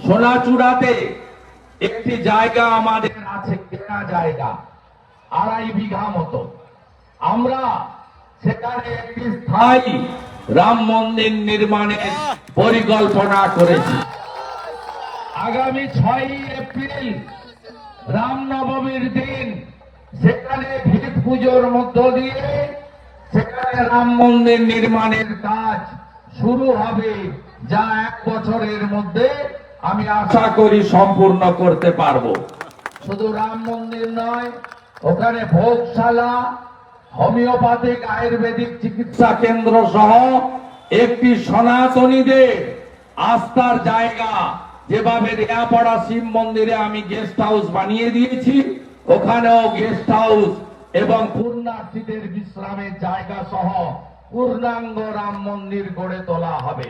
সোনাচূড়াতে একটি জায়গা আমাদের আছে, কেনা জায়গা 2.5 বিঘা মতো। আমরা সেখানে একটি স্থায়ী রাম মন্দির নির্মাণের পরিকল্পনা করেছি। আগামী 6 এপ্রিল রামনবমীর দিন সেখানে ভিত পুজোর মধ্য দিয়ে সেখানে রাম মন্দির নির্মাণের কাজ শুরু হবে, যা 1 বছরের মধ্যে আমি আশা করি সম্পূর্ণ করতে পারবো। শুধু রাম মন্দির নয়, ওখানে ভোগশালা, হোমিওপ্যাথিক আয়ুর্বেদিক চিকিৎসা কেন্দ্র সহ একটি সনাতনীদের আস্থার জায়গা, যেভাবে রেয়াপাড়া শিব মন্দিরে আমি গেস্ট হাউস বানিয়ে দিয়েছি, ওখানেও গেস্ট হাউস এবং পুণ্যার্থীদের বিশ্রামের জায়গা সহ পূর্ণাঙ্গ রাম মন্দির গড়ে তোলা হবে।